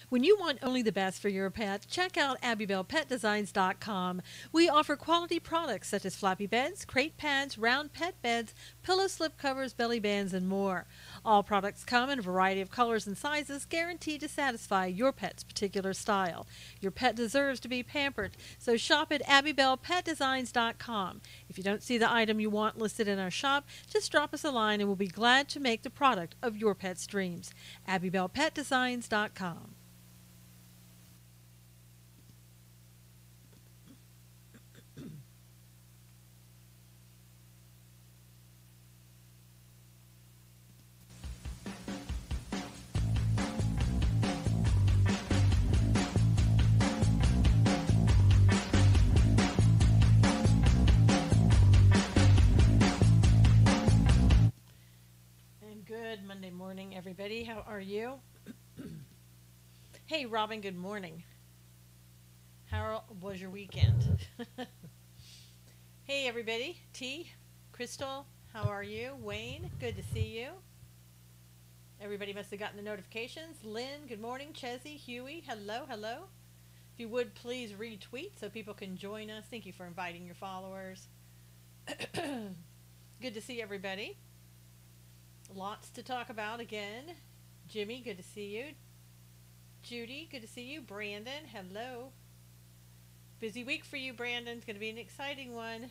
When you want only the best for your pet, check out AbbybellPetDesigns.com. We offer quality products such as floppy beds, crate pads, round pet beds, pillow slip covers, belly bands, and more. All products come in a variety of colors and sizes, guaranteed to satisfy your pet's particular style. Your pet deserves to be pampered, so shop at AbbybellPetDesigns.com. If you don't see the item you want listed in our shop, just drop us a line and we'll be glad to make the product of your pet's dreams. AbbybellPetDesigns.com. And good Monday morning, everybody. How are you? Hey, Robin, good morning. How was your weekend? Hey, everybody. T, Crystal, how are you? Wayne, good to see you. Everybody must have gotten the notifications. Lynn, good morning. Chezzy, Huey, hello, hello. If you would, please retweet so people can join us. Thank you for inviting your followers. Good to see everybody. Lots to talk about again. Jimmy, good to see you. Judy, good to see you. Brandon, hello. Busy week for you, Brandon. It's going to be an exciting one.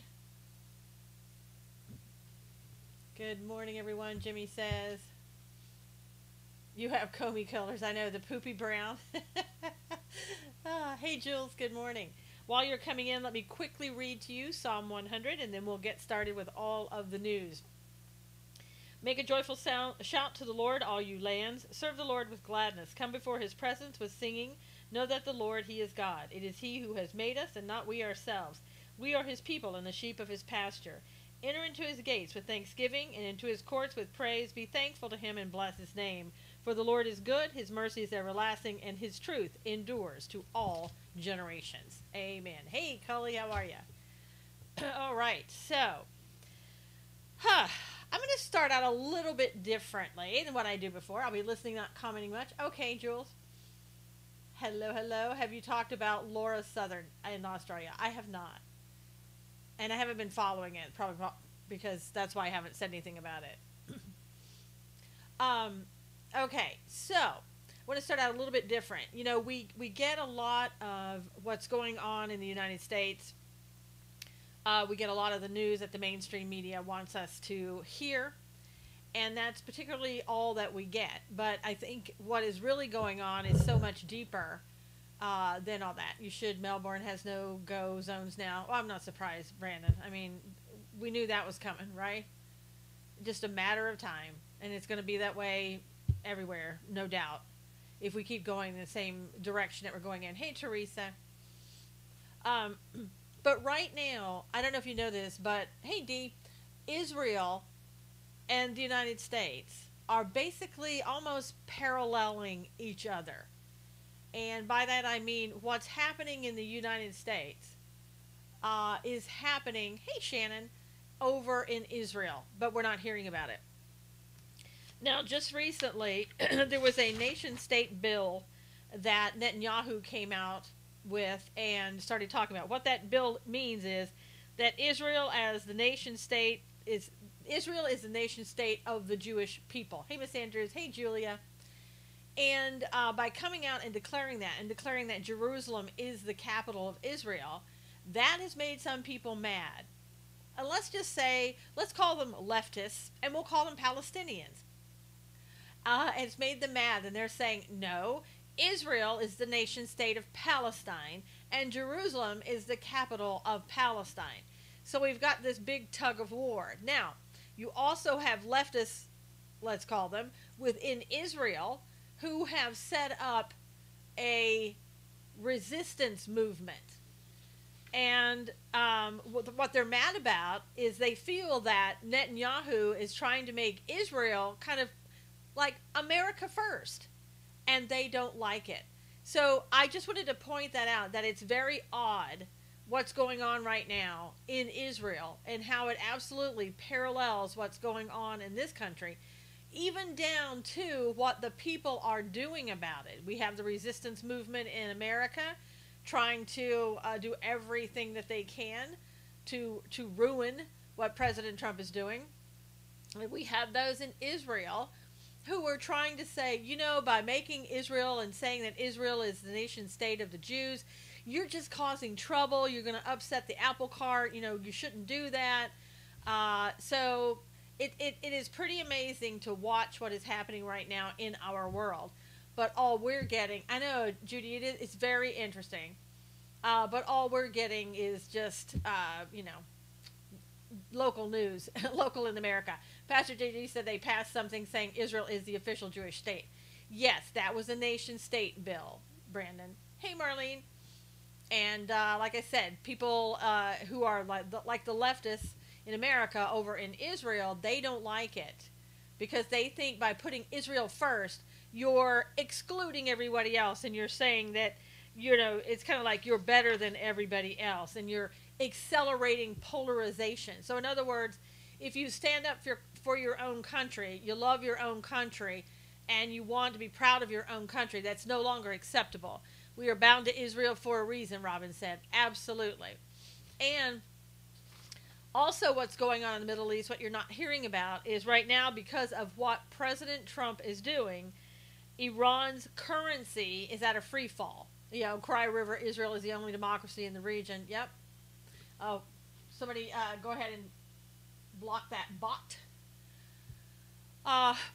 Good morning, everyone. Jimmy says, you have Comey colors. I know, the poopy brown. Hey, Jules, good morning. While you're coming in, let me quickly read to you Psalm 100, and then we'll get started with all of the news. Make a joyful shout to the Lord, all you lands. Serve the Lord with gladness. Come before his presence with singing. Know that the Lord, he is God. It is he who has made us, and not we ourselves. We are his people and the sheep of his pasture. Enter into his gates with thanksgiving, and into his courts with praise. Be thankful to him and bless his name. For the Lord is good, his mercy is everlasting, and his truth endures to all generations. Amen. Hey, Cully, how are you? All right, so... I'm going to start out a little bit differently than what I do before. I'll be listening, not commenting much. Okay, Jules. Hello, hello. Have you talked about Laura Southern in Australia? I have not. And I haven't been following it, probably because that's why I haven't said anything about it. Okay, so I want to start out a little bit different. You know, we get a lot of what's going on in the United States. We get a lot of the news that the mainstream media wants us to hear, and that's particularly all that we get. But I think what is really going on is so much deeper than all that. Melbourne has no-go zones now. Well, I'm not surprised, Brandon. I mean, we knew that was coming, right? Just a matter of time, and it's going to be that way everywhere, no doubt, if we keep going in the same direction that we're going in. Hey, Teresa. But right now, I don't know if you know this, but hey, Dee, Israel and the United States are basically almost paralleling each other. And by that I mean what's happening in the United States is happening, hey, Shannon, over in Israel, but we're not hearing about it. Now, just recently, there was a nation-state bill that Netanyahu came out with and started talking about. What that bill means is that Israel is the nation state the nation state of the Jewish people. Hey, Miss Andrews. Hey, Julia. And by coming out and declaring that Jerusalem is the capital of Israel, that has made some people mad. And let's just say, let's call them leftists, and we'll call them Palestinians. And it's made them mad, and they're saying, no, Israel is the nation state of Palestine, and Jerusalem is the capital of Palestine. So we've got this big tug of war. Now, you also have leftists, let's call them, within Israel, who have set up a resistance movement. And what they're mad about is they feel that Netanyahu is trying to make Israel kind of like America first. And they don't like it. So I just wanted to point that out, that it's very odd what's going on right now in Israel and how it absolutely parallels what's going on in this country. even down to what the people are doing about it. We have the resistance movement in America trying to do everything that they can to ruin what President Trump is doing. And we have those in Israel who were trying to say, by making Israel and saying that Israel is the nation state of the Jews, you're just causing trouble. You're going to upset the apple cart. You shouldn't do that. So it is pretty amazing to watch what is happening right now in our world. But all we're getting, I know, Judy, it's very interesting. But all we're getting is just, local news, local in America. Pastor JD said they passed something saying Israel is the official Jewish state. Yes, that was a nation state bill, Brandon. Hey, Marlene. And like I said, people who are like the leftists in America over in Israel, they don't like it because they think by putting Israel first, you're excluding everybody else, and you're saying that, it's kind of like you're better than everybody else, and you're accelerating polarization. So in other words, if you stand up for your own country, you love your own country, and you want to be proud of your own country, that's no longer acceptable. We are bound to Israel for a reason, Robin said. Absolutely. And also what's going on in the Middle East, what you're not hearing about, is right now, because of what President Trump is doing, Iran's currency is at a free fall. Cry River, Israel is the only democracy in the region. Yep. Oh, somebody go ahead and block that bot.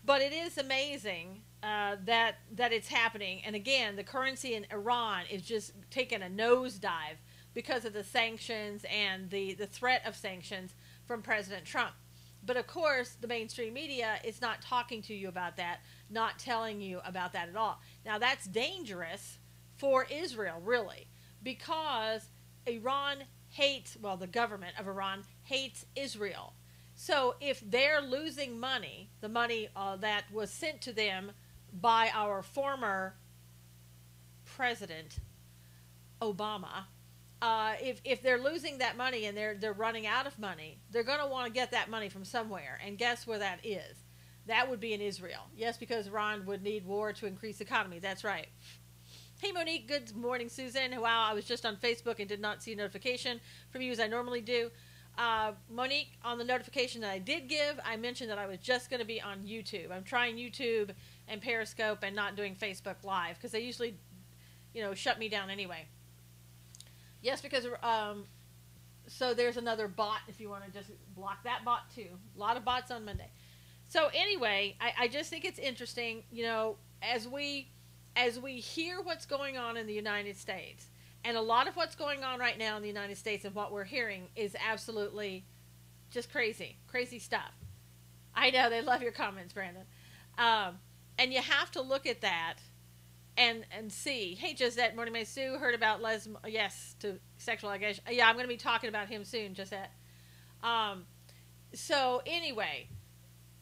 But it is amazing that it's happening. And again, the currency in Iran is just taking a nosedive because of the sanctions and the threat of sanctions from President Trump. But of course, the mainstream media is not talking to you about that, not telling you about that at all. Now, that's dangerous for Israel, really, because Iran hates, the government of Iran hates Israel. So if they're losing money, the money that was sent to them by our former president, Obama, if they're losing that money and they're running out of money, they're going to want to get that money from somewhere. And guess where that is? That would be in Israel. Yes, because Iran would need war to increase the economy. That's right. Hey, Monique. Good morning, Susan. Wow, I was just on Facebook and did not see a notification from you as I normally do. Monique, on the notification that I did give, I mentioned that I was just going to be on YouTube. I'm trying YouTube and Periscope and not doing Facebook Live because they usually, shut me down anyway. Yes, because so there's another bot if you want to just block that bot too. A lot of bots on Monday. So anyway, I just think it's interesting, as we hear what's going on in the United States, and a lot of what's going on right now in the United States and what we're hearing is absolutely just crazy stuff. I know they love your comments, Brandon. And you have to look at that and see. Hey, Josette, Morning May Sue, heard about yes, to sexual allegation. Yeah, I'm going to be talking about him soon, Josette. So anyway,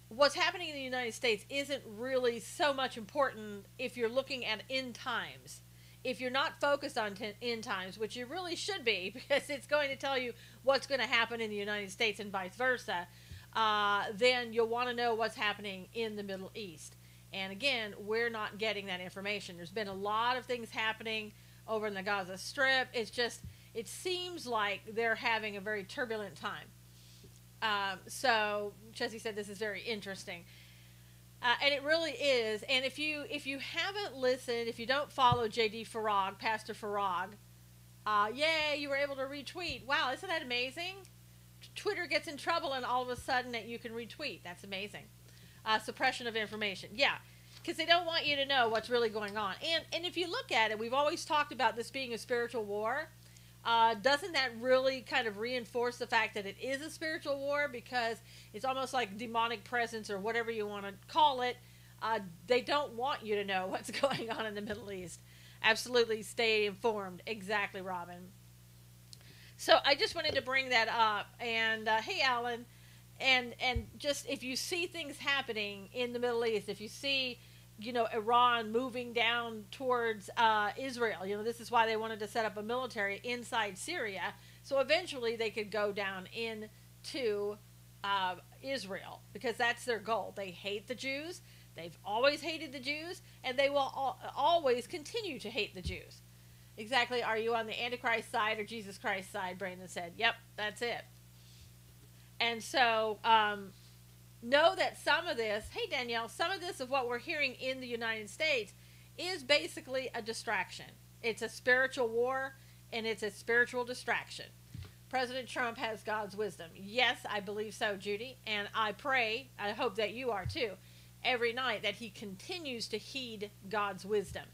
what's happening in the United States isn't really so much important if you're looking at end times. If you're not focused on end times, which you really should be, because it's going to tell you what's going to happen in the United States and vice versa, then you'll want to know what's happening in the Middle East. And again, we're not getting that information. There's been a lot of things happening over in the Gaza Strip. It seems like they're having a very turbulent time. So Chessie said this is very interesting. And it really is. And if you haven't listened, if you don't follow J.D. Farag, Pastor Farag, yay, you were able to retweet. Wow, isn't that amazing? Twitter gets in trouble and all of a sudden that you can retweet. That's amazing. Suppression of information. Yeah, because they don't want you to know what's really going on. And if you look at it, we've always talked about this being a spiritual war. Doesn't that really kind of reinforce the fact that it is a spiritual war? Because it's almost like demonic presence or whatever you want to call it. They don't want you to know what's going on in the Middle East. Absolutely stay informed. Exactly, Robin. So I just wanted to bring that up. And hey, Alan. And just if you see things happening in the Middle East, if you see Iran moving down towards Israel. This is why they wanted to set up a military inside Syria. So eventually they could go down into Israel because that's their goal. They hate the Jews. They've always hated the Jews, and they will always continue to hate the Jews. Exactly. Are you on the Antichrist side or Jesus Christ side? Brandon said. Yep, that's it. And so know that some of this, hey Danielle, some of this of what we're hearing in the United States is basically a distraction. It's a spiritual war, and it's a spiritual distraction. President Trump has God's wisdom. Yes, I believe so, Judy. And I pray, I hope that you are too, every night that he continues to heed God's wisdom.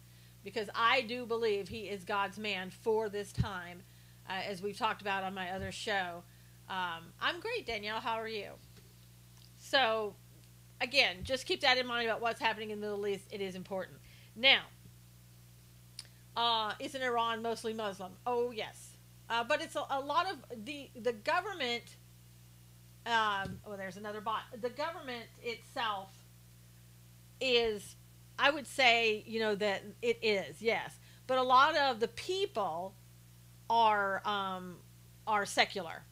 Because I do believe he is God's man for this time, as we've talked about on my other show. I'm great, Danielle. How are you? So, again, just keep that in mind about what's happening in the Middle East. It is important. Now, isn't Iran mostly Muslim? Oh, yes. But it's a lot of the government. There's another bot. The government itself is, I would say, that it is, yes. But a lot of the people are secular.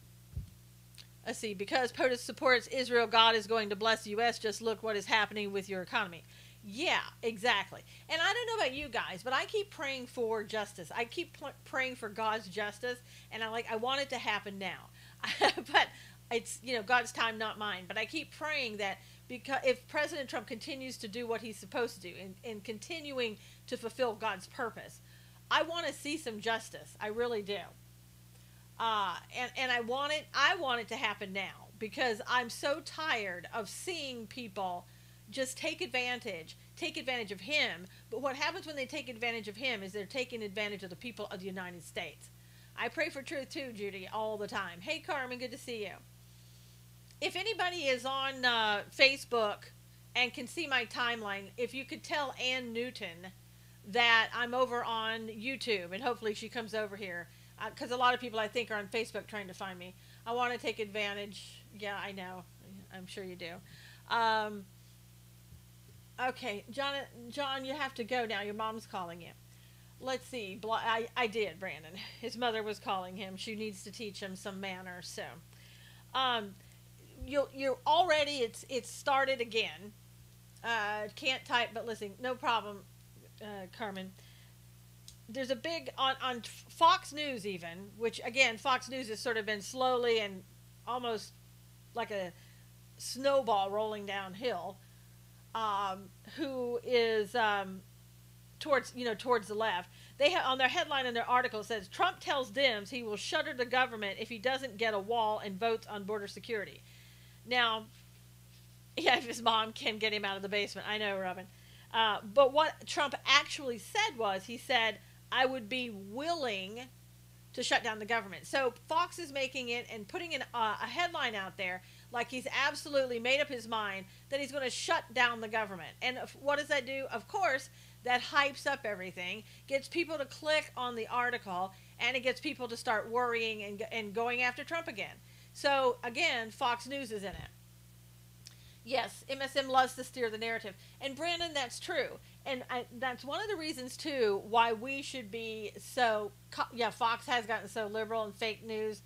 Let's see, because POTUS supports Israel, God is going to bless the U.S. Just look what is happening with your economy. Yeah, exactly. And I don't know about you guys, but I keep praying for justice. I keep praying for God's justice, and I want it to happen now. But it's, God's time, not mine. But I keep praying that because if President Trump continues to do what he's supposed to do and continuing to fulfill God's purpose, I want to see some justice. I really do. And I want it to happen now because I'm so tired of seeing people just take advantage of him. But what happens when they take advantage of him is they're taking advantage of the people of the United States. I pray for truth too, Judy, all the time. Hey, Carmen, good to see you. If anybody is on Facebook and can see my timeline, if you could tell Ann Newton that I'm over on YouTube, and hopefully she comes over here, because a lot of people I think are on Facebook trying to find me. I want to take advantage. Yeah, I know. I'm sure you do. Okay, John, you have to go now. Your mom's calling you. Let's see. I did, Brandon. His mother was calling him. She needs to teach him some manners. So, you're already. It's started again. Can't type, but listen, no problem, Carmen. There's a big on Fox News even, which again Fox News has sort of been slowly and almost like a snowball rolling downhill. Who is towards the left? They have on their headline in their article says Trump tells Dems he will shutter the government if he doesn't get a wall and votes on border security. Now, yeah, if his mom can get him out of the basement, I know, Robin. But what Trump actually said was he said, I would be willing to shut down the government. So Fox is making it and putting a headline out there like he's absolutely made up his mind that he's going to shut down the government. And what does that do? Of course, that hypes up everything, gets people to click on the article, and it gets people to start worrying and going after Trump again. So again, Fox News is in it. Yes, MSM loves to steer the narrative. And Brandon, that's true. And that's one of the reasons, too, why we should be so... Yeah, Fox has gotten so liberal and fake news,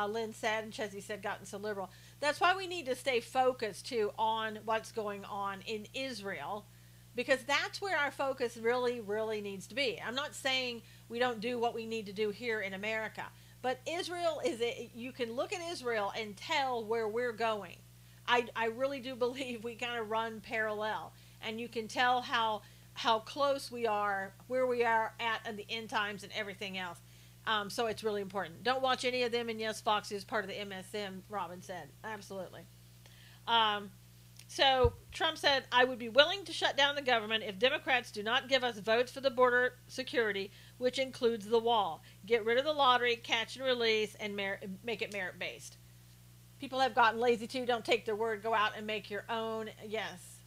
Lynn said, and Chesney said gotten so liberal. That's why we need to stay focused, too, on what's going on in Israel, because that's where our focus really, really needs to be. I'm not saying we don't do what we need to do here in America, but Israel is... You can look at Israel and tell where we're going. I really do believe we kind of run parallel, and you can tell how close we are, where we are at in the end times and everything else. So it's really important. Don't watch any of them, and yes, Fox is part of the MSM, Robin said. Absolutely. So Trump said, I would be willing to shut down the government if Democrats do not give us votes for the border security, which includes the wall. Get rid of the lottery, catch and release, and make it merit-based. People have gotten lazy too. Don't take their word. Go out and make your own. Yes.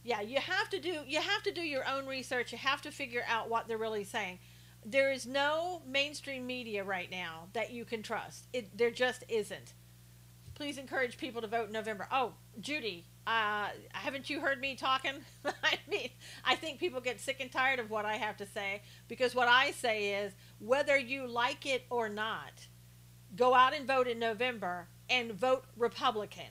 Yeah, you have to do your own research. You have to figure out what they're really saying. There is no mainstream media right now that you can trust. There just isn't. Please encourage people to vote in November. Oh, Judy, haven't you heard me talking? I mean, I think people get sick and tired of what I have to say, because what I say is whether you like it or not, go out and vote in November and vote Republican.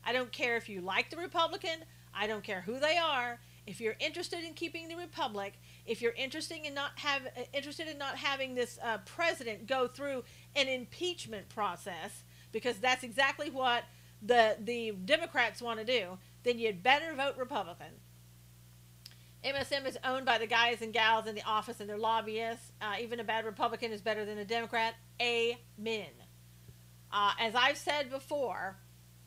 I don't care if you like the Republican. I don't care who they are. If you're interested in keeping the republic, if you're interested in not having this president go through an impeachment process, because that's exactly what the Democrats want to do, then you'd better vote Republican. MSM is owned by the guys and gals in the office and their lobbyists. Even a bad Republican is better than a Democrat. Amen. As I've said before,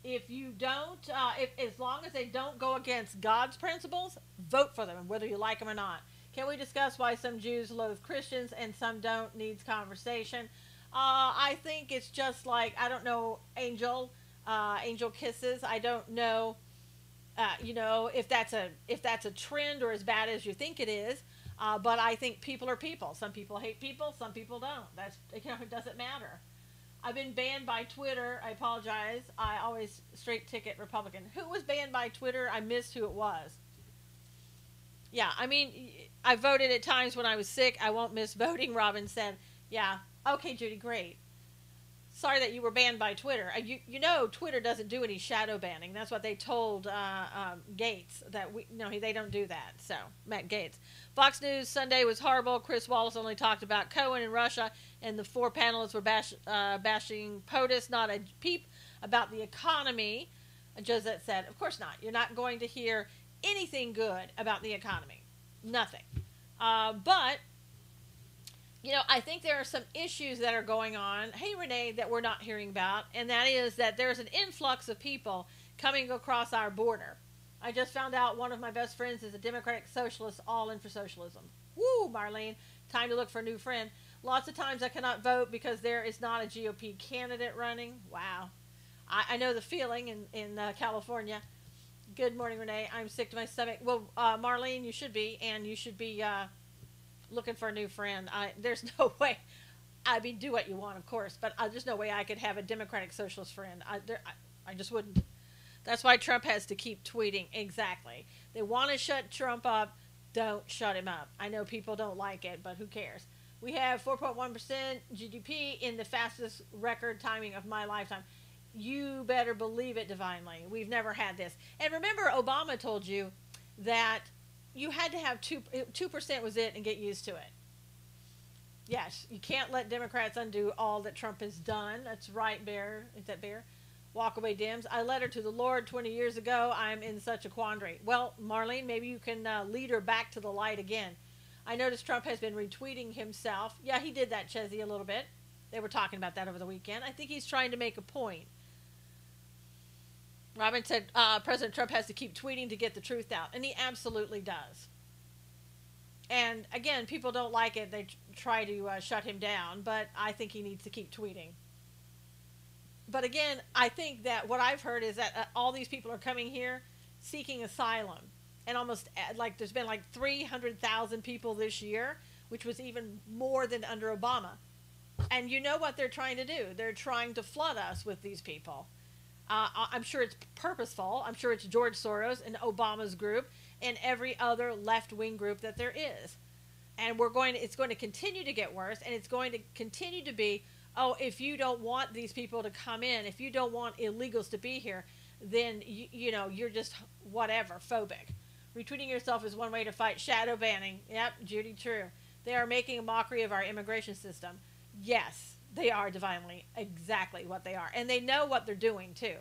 if you don't, as long as they don't go against God's principles, vote for them, whether you like them or not. Can we discuss why some Jews loathe Christians and some don't? Needs conversation. I think it's just like, I don't know, angel kisses. I don't know, if that's a trend or as bad as you think it is. But I think people are people. Some people hate people. Some people don't. It doesn't matter. I've been banned by Twitter. I apologize. I always straight ticket Republican. Who was banned by Twitter? I missed who it was. Yeah, I mean, I voted at times when I was sick. I won't miss voting, Robin said. Yeah. Okay, Judy, great. Sorry that you were banned by Twitter. Twitter doesn't do any shadow banning. That's what they told Gates. They don't do that. So, Matt Gates. Fox News Sunday was horrible. Chris Wallace only talked about Cohen and Russia, and the four panelists were bashing POTUS, not a peep about the economy. Josette said, of course not. You're not going to hear anything good about the economy. Nothing. But I think there are some issues that are going on, hey Renee, that we're not hearing about, and that is that there's an influx of people coming across our border. I just found out one of my best friends is a Democratic Socialist, all in for socialism. Woo, Marlene, time to look for a new friend. Lots of times I cannot vote because there is not a GOP candidate running. Wow. I know the feeling in California. Good morning, Renee. I'm sick to my stomach. Well, Marlene, you should be, and you should be looking for a new friend. There's no way. I mean, do what you want, of course, but there's no way I could have a Democratic Socialist friend. I just wouldn't. That's why Trump has to keep tweeting. Exactly. They want to shut Trump up. Don't shut him up. I know people don't like it, but who cares? We have 4.1% GDP in the fastest record timing of my lifetime. You better believe it, divinely. We've never had this. And remember, Obama told you that you had to have 2% was it and get used to it. Yes, you can't let Democrats undo all that Trump has done. That's right, Bear. Is that Bear? Walk away, Dims. I led her to the Lord 20 years ago. I'm in such a quandary. Well, Marlene, maybe you can lead her back to the light again. I noticed Trump has been retweeting himself. Yeah, he did that, Chesney, a little bit. They were talking about that over the weekend. I think he's trying to make a point. Robin said President Trump has to keep tweeting to get the truth out. And he absolutely does. And again, people don't like it. They try to shut him down. But I think he needs to keep tweeting. But again, I think that what I've heard is that all these people are coming here seeking asylum. And almost there's been 300,000 people this year, which was even more than under Obama. And you know what they're trying to do? They're trying to flood us with these people. I'm sure it's purposeful. I'm sure it's George Soros and Obama's group and every other left-wing group that there is. And it's going to continue to get worse, and it's going to continue to be, if you don't want these people to come in, if you don't want illegals to be here, then you're just whatever, phobic. Retweeting yourself is one way to fight shadow banning. Yep, Judy, true. They are making a mockery of our immigration system. Yes, they are, divinely, exactly what they are. And they know what they're doing, too.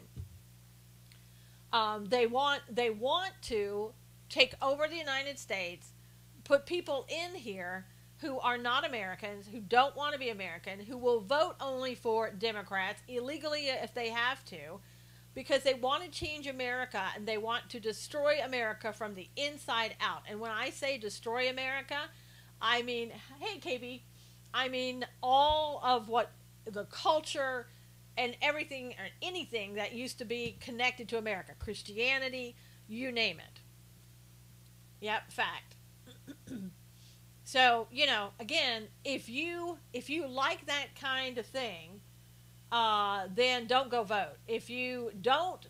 They want to take over the United States, put people in here who are not Americans, who don't want to be American, who will vote only for Democrats, illegally if they have to, because they want to change America and they want to destroy America from the inside out. And when I say destroy America, I mean, hey, KB, I mean all of what the culture and everything or anything that used to be connected to America, Christianity, you name it. Yep, fact. So, again, if you like that kind of thing, then don't go vote. If you don't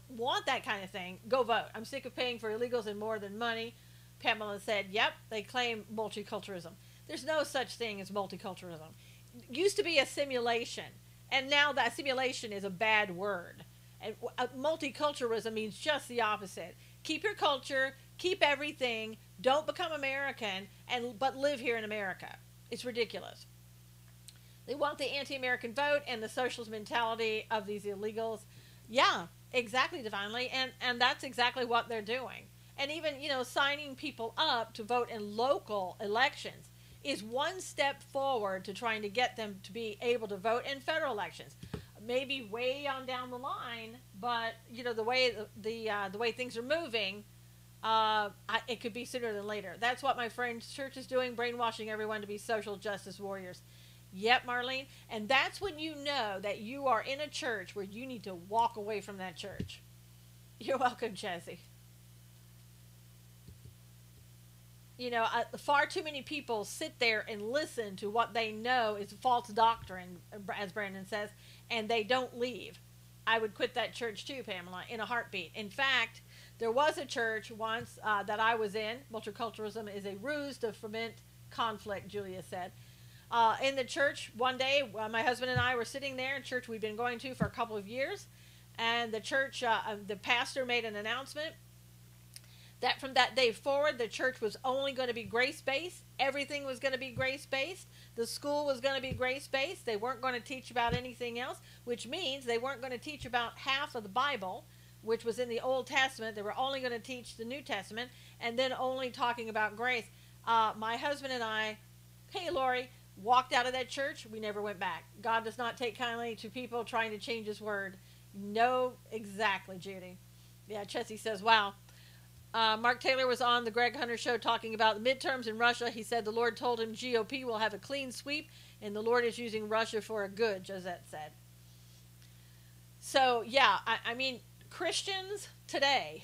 want that kind of thing, go vote. I'm sick of paying for illegals and more than money. Pamela said, yep, they claim multiculturalism. There's no such thing as multiculturalism. It used to be a simulation. And now that assimilation is a bad word. And multiculturalism means just the opposite. Keep your culture, keep everything, don't become American, but live here in America. It's ridiculous. They want the anti-American vote and the socialist mentality of these illegals. Yeah, exactly, Divinely, and that's exactly what they're doing. And even, signing people up to vote in local elections is one step forward to trying to get them to be able to vote in federal elections. Maybe way on down the line, but the way the way things are moving, it could be sooner than later. That's what my friend's church is doing, brainwashing everyone to be social justice warriors. Yep, Marlene. And that's when you know that you are in a church where you need to walk away from that church. You're welcome, Chessie. Far too many people sit there and listen to what they know is false doctrine, as Brandon says, and they don't leave. I would quit that church too, Pamela, in a heartbeat. In fact, there was a church once that I was in. Multiculturalism is a ruse to foment conflict, Julia said. In the church one day, my husband and I were sitting there in church we'd been going to for a couple of years, and the church, the pastor made an announcement that from that day forward, the church was only going to be grace-based. Everything was going to be grace-based. The school was going to be grace-based. They weren't going to teach about anything else, which means they weren't going to teach about half of the Bible, which was in the Old Testament. They were only going to teach the New Testament, and then only talking about grace. My husband and I, hey, Lori, walked out of that church. We never went back. God does not take kindly to people trying to change his word. No, exactly, Judy. Yeah, Chessie says, wow. Mark Taylor was on the Greg Hunter show talking about the midterms in Russia. He said the Lord told him GOP will have a clean sweep, and the Lord is using Russia for a good, Josette said. So, yeah, I mean, Christians today,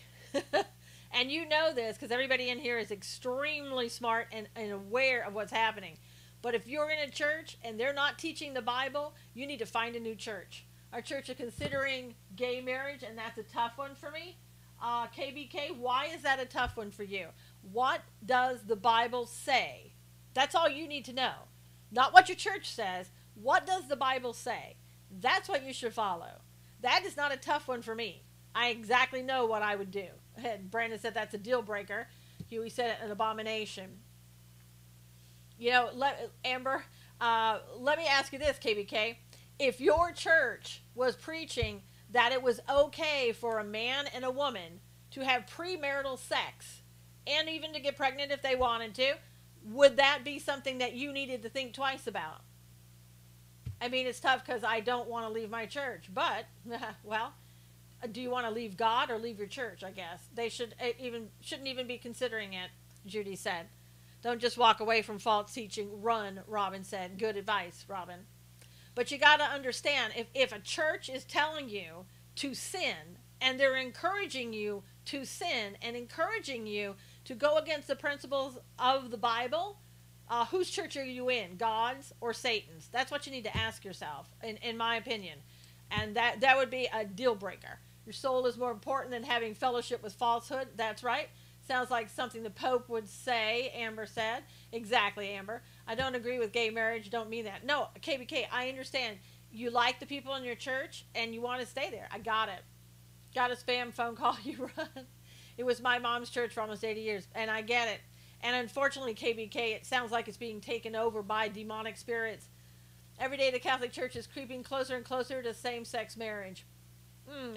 and you know this because everybody in here is extremely smart and aware of what's happening. But if you're in a church and they're not teaching the Bible, you need to find a new church. Our church is considering gay marriage, and that's a tough one for me. KBK, why is that a tough one for you? What does the Bible say? That's all you need to know. Not what your church says. What does the Bible say? That's what you should follow. That is not a tough one for me. I exactly know what I would do. And Brandon said that's a deal breaker. Huey said an abomination. Amber, let me ask you this, KBK. If your church was preaching that it was okay for a man and a woman to have premarital sex and even to get pregnant if they wanted to, would that be something that you needed to think twice about? I mean, it's tough because I don't want to leave my church, but, well, do you want to leave God or leave your church, I guess? They shouldn't even be considering it, Judy said. Don't just walk away from false teaching. Run, Robin said. Good advice, Robin. But you got to understand, if a church is telling you to sin, and they're encouraging you to sin and encouraging you to go against the principles of the Bible, whose church are you in? God's or Satan's? That's what you need to ask yourself, in my opinion. And that would be a deal breaker. Your soul is more important than having fellowship with falsehood. That's right. Sounds like something the Pope would say, Amber said. Exactly, Amber. I don't agree with gay marriage. Don't mean that. No, KBK, I understand. You like the people in your church and you want to stay there. I got it. Got a spam phone call you run. It was my mom's church for almost 80 years, and I get it. And unfortunately, KBK, it sounds like it's being taken over by demonic spirits. Every day the Catholic Church is creeping closer and closer to same-sex marriage.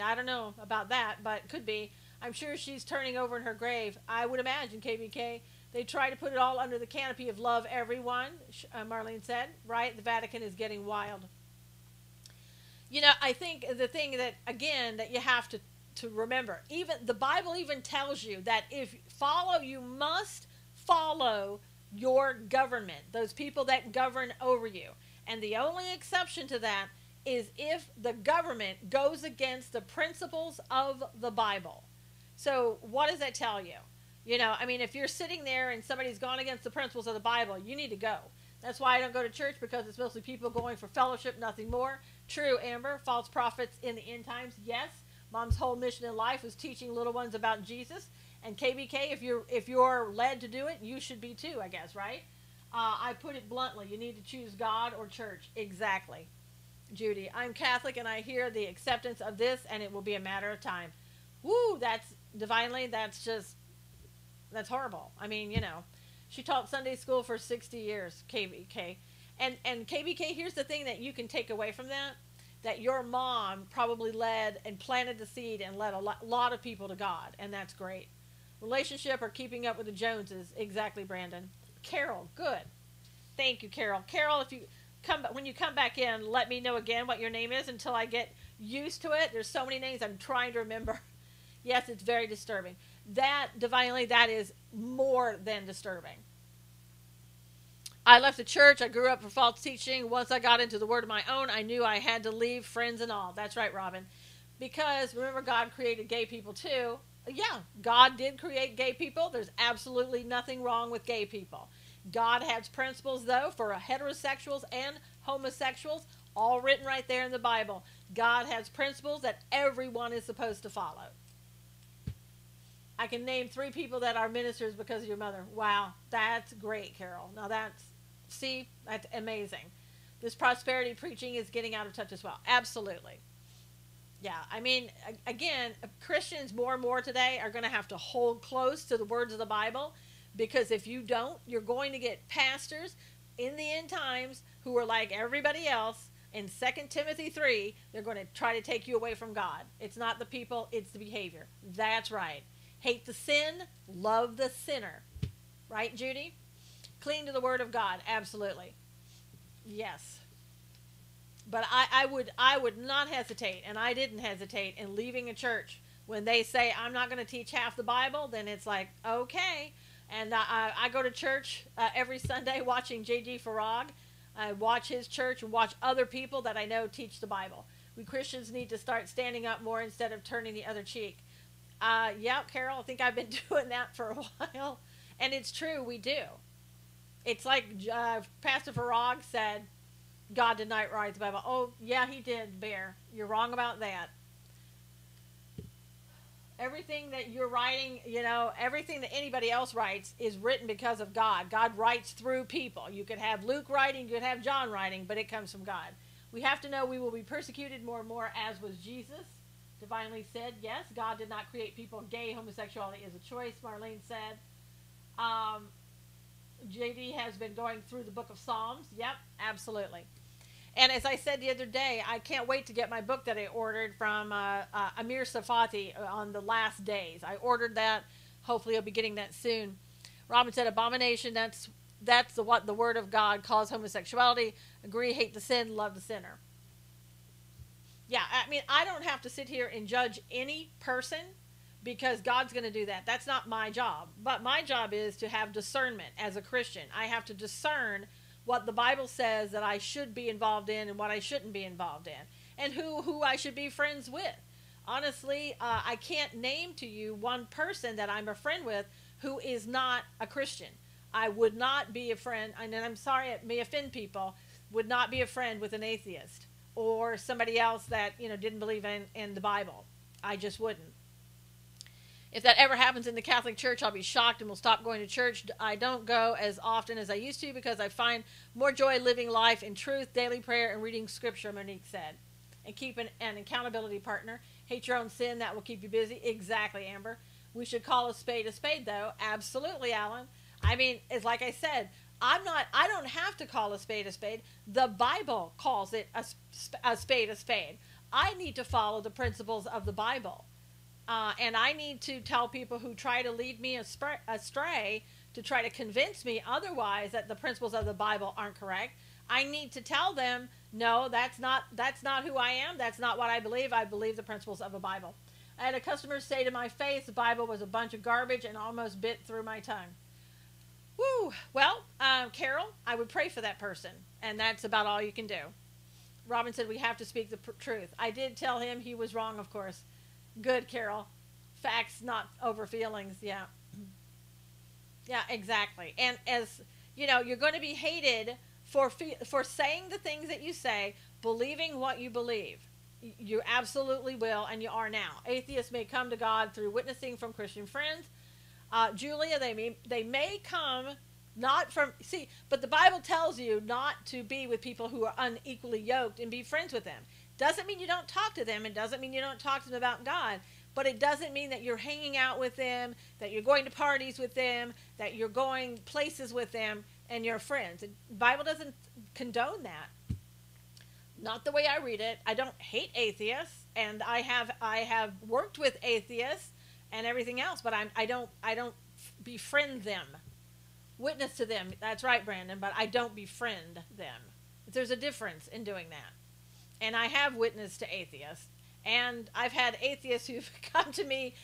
I don't know about that, but could be. I'm sure she's turning over in her grave. I would imagine, KBK. They try to put it all under the canopy of love everyone, Marlene said. Right? The Vatican is getting wild. I think the thing that, again, that you have to remember, even the Bible even tells you that you must follow your government, those people that govern over you. And the only exception to that is if the government goes against the principles of the Bible. So what does that tell you? If you're sitting there and somebody's gone against the principles of the Bible, you need to go. That's why I don't go to church, because it's mostly people going for fellowship, nothing more. True, Amber. False prophets in the end times. Yes. Mom's whole mission in life was teaching little ones about Jesus. And KBK, if you're led to do it, you should be too, I guess, right? I put it bluntly. You need to choose God or church. Exactly. Judy. I'm Catholic and I hear the acceptance of this and it will be a matter of time. Woo, that's divinely, that's horrible. I mean, she taught Sunday school for 60 years, KBK. And KBK, here's the thing that you can take away from that your mom probably led and planted the seed and led a lot of people to God, and that's great. Relationship or keeping up with the Joneses, exactly, Brandon. Carol, good. Thank you, Carol. Carol, if you when you come back in, let me know again what your name is until I get used to it. There's so many names I'm trying to remember. Yes, it's very disturbing. That, divinely, that is more than disturbing. I left the church. I grew up for false teaching. Once I got into the word of my own, I knew I had to leave, friends and all. That's right, Robin. Because, remember, God created gay people too. Yeah, God did create gay people. There's absolutely nothing wrong with gay people. God has principles, though, for heterosexuals and homosexuals, all written right there in the Bible. God has principles that everyone is supposed to follow. I can name 3 people that are ministers because of your mother. Wow, that's great, Carol. Now that's amazing. This prosperity preaching is getting out of touch as well. Absolutely. Yeah, I mean, again, Christians more and more today are going to have to hold close to the words of the Bible, because if you don't, you're going to get pastors in the end times who are like everybody else. In 2 Timothy 3, they're going to try to take you away from God. It's not the people, it's the behavior. That's right. Hate the sin, love the sinner. Right, Judy? Cling to the word of God. Absolutely. Yes. But I would not hesitate, and I didn't hesitate in leaving a church when they say, I'm not going to teach half the Bible. Then it's like, okay. And I go to church every Sunday watching J.G. Farag. I watch his church and watch other people that I know teach the Bible. We Christians need to start standing up more instead of turning the other cheek. Yeah, Carol, I think I've been doing that for a while. And it's true, we do. It's like Pastor Farag said, God did not write the Bible. Oh, yeah, he did, Bear. You're wrong about that. Everything that you're writing, everything that anybody else writes is written because of God. God writes through people. You could have Luke writing, you could have John writing, but it comes from God. We have to know we will be persecuted more and more, as was Jesus. Divinely said, yes, God did not create people gay. Homosexuality is a choice, Marlene said. JD has been going through the book of Psalms. Yep, absolutely. And as I said the other day, I can't wait to get my book that I ordered from Amir Safati on the last days. I ordered that. Hopefully I'll be getting that soon. Robin said, abomination, that's what the word of God calls homosexuality. Agree, hate the sin, love the sinner. Yeah, I mean, I don't have to sit here and judge any person because God's going to do that. That's not my job. But my job is to have discernment as a Christian. I have to discern what the Bible says that I should be involved in and what I shouldn't be involved in, and who I should be friends with. Honestly, I can't name to you one person that I'm a friend with who is not a Christian. I would not be a friend, and I'm sorry it may offend people, would not be a friend with an atheist or somebody else that didn't believe in the Bible. I just wouldn't. If that ever happens in the Catholic Church, I'll be shocked and will stop going to church. I don't go as often as I used to because I find more joy living life in truth, daily prayer, and reading scripture, Monique said. And keep an accountability partner. Hate your own sin, that will keep you busy. Exactly, Amber. We should call a spade, though. Absolutely, Alan. I mean, it's like I said, I don't have to call a spade. The Bible calls it a spade. I need to follow the principles of the Bible. And I need to tell people who try to lead me astray to try to convince me otherwise that the principles of the Bible aren't correct. I need to tell them, no, that's not who I am. That's not what I believe. I believe the principles of the Bible. I had a customer say to my face, the Bible was a bunch of garbage and almost bit through my tongue. Woo! Well, Carol, I would pray for that person, and that's about all you can do. Robin said we have to speak the truth. I did tell him he was wrong, of course. Good, Carol. Facts, not over feelings. Yeah. Yeah, exactly. And as you're going to be hated for saying the things that you say, believing what you believe. You absolutely will, and you are now. Atheists may come to God through witnessing from Christian friends. Julia, they may come Not from, see, but the Bible tells you not to be with people who are unequally yoked and be friends with them. Doesn't mean you don't talk to them. It doesn't mean you don't talk to them about God. But it doesn't mean that you're hanging out with them, that you're going to parties with them, that you're going places with them and you're friends. The Bible doesn't condone that. Not the way I read it. I don't hate atheists, and I have worked with atheists and everything else, but I don't befriend them. Witness to them. That's right, Brandon, but I don't befriend them. There's a difference in doing that. And I have witnessed to atheists, and I've had atheists who've come to me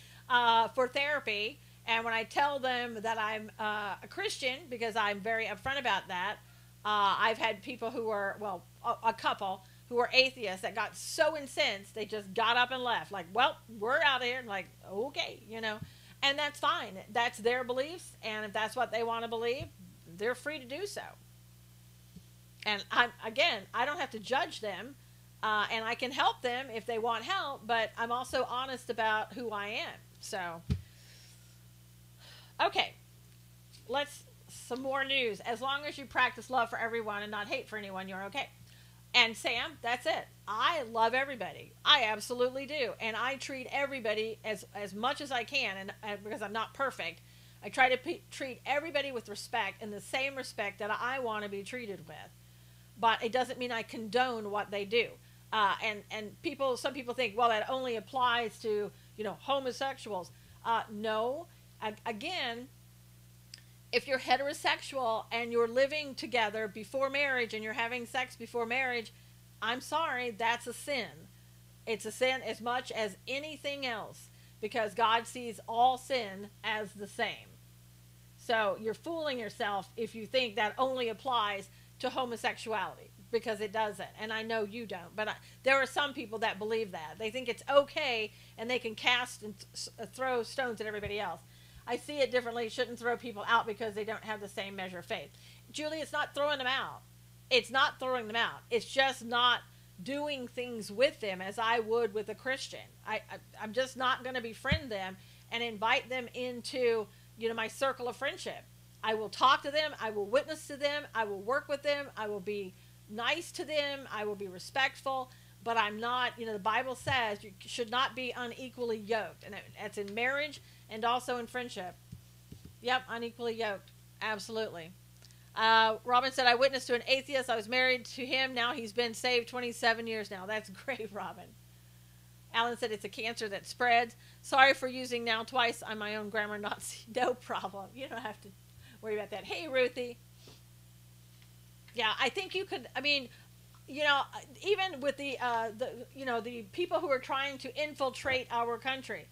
for therapy, and when I tell them that I'm a Christian, because I'm very upfront about that, I've had people who were, well, a couple who were atheists that got so incensed they just got up and left. Like, well, we're out of here. And like, okay, you know, and that's fine. That's their beliefs, and if that's what they want to believe, they're free to do so. And I don't have to judge them, and I can help them if they want help. But I'm also honest about who I am. So, okay, some more news. As long as you practice love for everyone and not hate for anyone, you're okay. And Sam, that's it. I love everybody. I absolutely do. And I treat everybody as much as I can. And because I'm not perfect, I try to treat everybody with respect, and the same respect that I want to be treated with. But it doesn't mean I condone what they do. And some people think, well, that only applies to, homosexuals. No. Again, if you're heterosexual and you're living together before marriage and you're having sex before marriage, I'm sorry, that's a sin. It's a sin as much as anything else, because God sees all sin as the same. So you're fooling yourself if you think that only applies to homosexuality, because it doesn't. And I know you don't, but there are some people that believe that. They think it's okay and they can cast and throw stones at everybody else. I see it differently. Shouldn't throw people out because they don't have the same measure of faith. Julie, it's not throwing them out. It's not throwing them out. It's just not doing things with them as I would with a Christian. I'm just not going to befriend them and invite them into, my circle of friendship. I will talk to them. I will witness to them. I will work with them. I will be nice to them. I will be respectful. But I'm not, the Bible says you should not be unequally yoked. And that's in marriage and also in friendship. Yep, unequally yoked. Absolutely. Robin said, I witnessed to an atheist. I was married to him. Now he's been saved 27 years now. That's great, Robin. Alan said, it's a cancer that spreads. Sorry for using now twice on my own grammar Nazi. No problem. You don't have to worry about that. Hey, Ruthie. Yeah, I think you could, even with the people who are trying to infiltrate our country,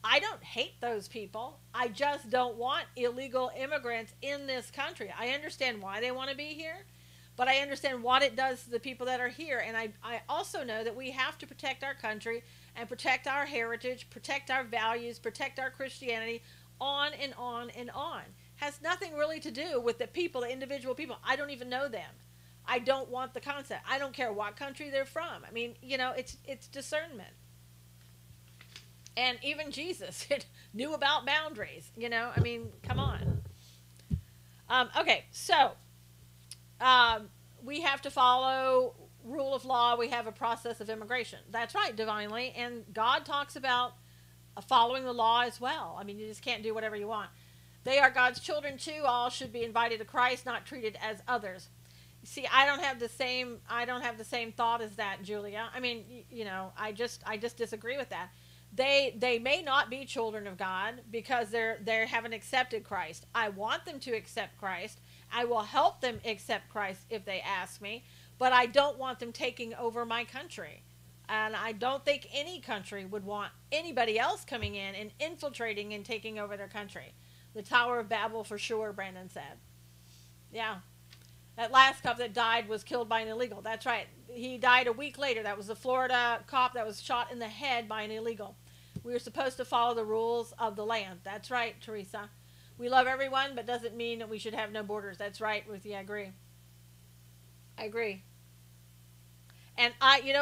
I don't hate those people. I just don't want illegal immigrants in this country. I understand why they want to be here, but I understand what it does to the people that are here. And I also know that we have to protect our country and protect our heritage, protect our values, protect our Christianity, on and on and on. Has nothing really to do with the people, the individual people. I don't even know them. I don't want the concept. I don't care what country they're from. I mean, it's discernment. And even Jesus knew about boundaries, come on. Okay, so we have to follow rule of law. We have a process of immigration. That's right, divinely. And God talks about following the law as well. I mean, you just can't do whatever you want. They are God's children too. All should be invited to Christ, not treated as others. See, I don't have the same thought as that, Julia. I mean, I just disagree with that. They may not be children of God because they haven't accepted Christ. I want them to accept Christ. I will help them accept Christ if they ask me, but I don't want them taking over my country. And I don't think any country would want anybody else coming in and infiltrating and taking over their country. The Tower of Babel for sure, Brandon said. Yeah. That last cop that died was killed by an illegal. That's right. He died a week later. That was the Florida cop that was shot in the head by an illegal. We were supposed to follow the rules of the land. That's right, Teresa. We love everyone, but doesn't mean that we should have no borders. That's right, Ruthie. I agree. And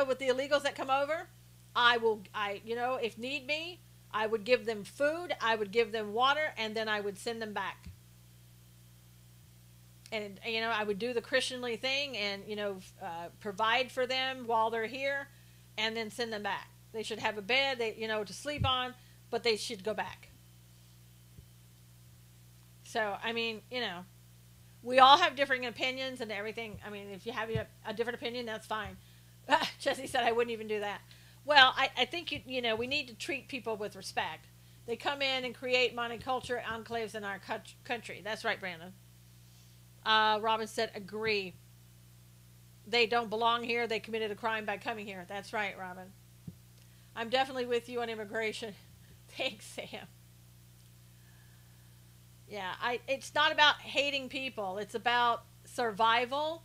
with the illegals that come over, if need be, I would give them food, I would give them water, and then I would send them back. And, I would do the Christianly thing and, provide for them while they're here and then send them back. They should have a bed, to sleep on, but they should go back. So, I mean, we all have differing opinions and everything. I mean, if you have a different opinion, that's fine. Jesse said I wouldn't even do that. Well, I think, we need to treat people with respect. They come in and create monoculture enclaves in our country. That's right, Brandon. Robin said, agree. They don't belong here. They committed a crime by coming here. That's right, Robin. I'm definitely with you on immigration. Thanks, Sam. Yeah, it's not about hating people. It's about survival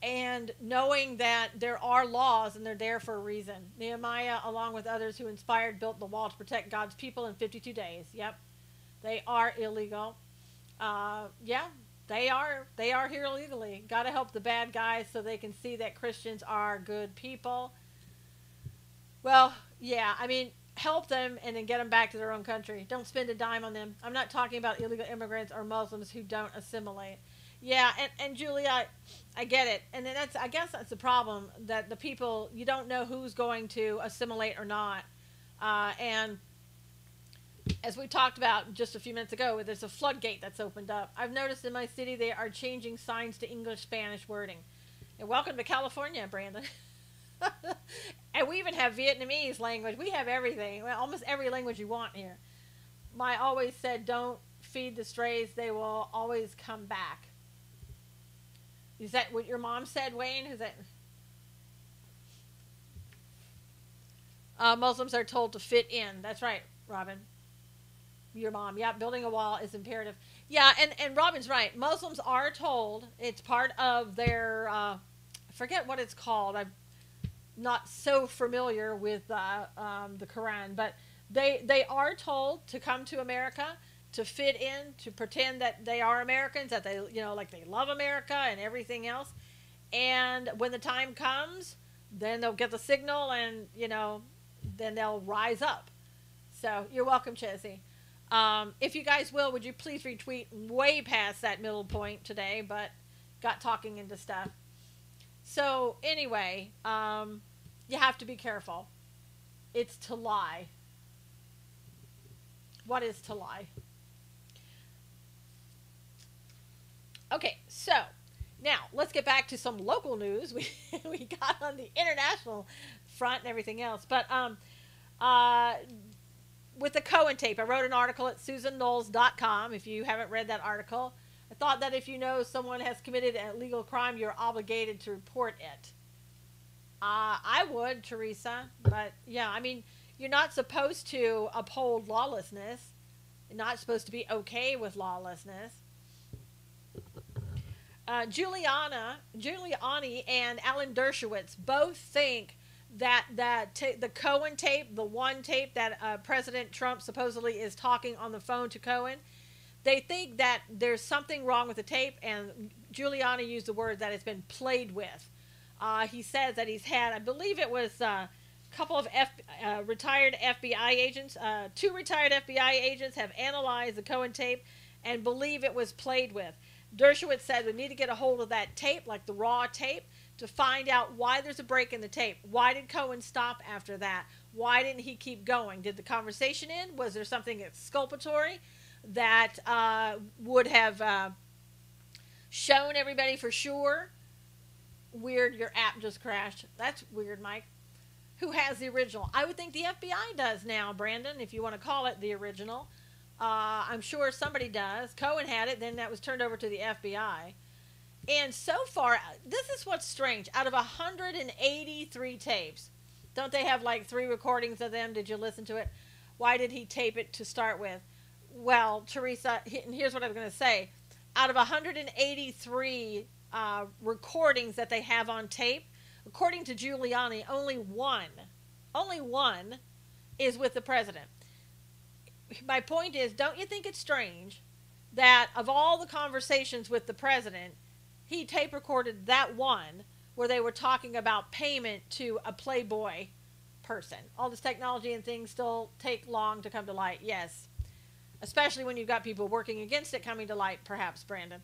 and knowing that there are laws and they're there for a reason. Nehemiah, along with others who inspired, built the wall to protect God's people in 52 days. Yep. They are illegal. Yeah, they are here illegally. Got to help the bad guys so they can see that Christians are good people. Well, yeah, I mean, help them and then get them back to their own country. Don't spend a dime on them. I'm not talking about illegal immigrants or Muslims who don't assimilate. Yeah, and Julia, I get it. And then I guess that's the problem, that the people, you don't know who's going to assimilate or not. And as we talked about just a few minutes ago, there's a floodgate that's opened up. I've noticed in my city they are changing signs to English-Spanish wording. And welcome to California, Brandon. And we even have Vietnamese language. We have everything. Well, almost every language you want here. My always said, don't feed the strays. They will always come back. Is that what your mom said, Wayne? Is that... Muslims are told to fit in. That's right, Robin. Your mom. Yeah, building a wall is imperative. Yeah, and Robin's right. Muslims are told, it's part of their, I forget what it's called. I'm not so familiar with the Quran, but they are told to come to America, to fit in, to pretend that they are Americans, that they, like they love America and everything else. And when the time comes, then they'll get the signal and, then they'll rise up. So you're welcome, Chessie. If you guys will, would you please retweet way past that middle point today, but got talking into stuff. So anyway, you have to be careful. It's to lie. What is to lie? Okay, so now let's get back to some local news. We got on the international front and everything else, but with the Cohen tape, I wrote an article at SusanKnowles.com. If you haven't read that article, I thought that if you know someone has committed a legal crime, you're obligated to report it. I would, Teresa, but yeah, I mean, you're not supposed to uphold lawlessness. You're not supposed to be okay with lawlessness. Giuliani and Alan Dershowitz both think that the Cohen tape, the one tape that President Trump supposedly is talking on the phone to Cohen, they think that there's something wrong with the tape, and Giuliani used the word that it's been played with. He says that he's had, I believe it was a couple of retired FBI agents, 2 retired FBI agents have analyzed the Cohen tape and believe it was played with. Dershowitz said we need to get a hold of that tape, like the raw tape, to find out why there's a break in the tape. Why did Cohen stop after that? Why didn't he keep going? Did the conversation end? Was there something exculpatory that would have shown everybody for sure? Weird, your app just crashed. That's weird, Mike. Who has the original? I would think the FBI does now, Brandon, if you want to call it the original. I'm sure somebody does. Cohen had it, then that was turned over to the FBI. And so far, this is what's strange. Out of 183 tapes, don't they have like 3 recordings of them? Did you listen to it? Why did he tape it to start with? Well, Teresa, and here's what I'm going to say. Out of 183 recordings that they have on tape, according to Giuliani, only one is with the president. My point is, don't you think it's strange that of all the conversations with the president, he tape recorded that one where they were talking about payment to a Playboy person? All this technology and things still take long to come to light, yes. Especially when you've got people working against it coming to light, perhaps, Brandon.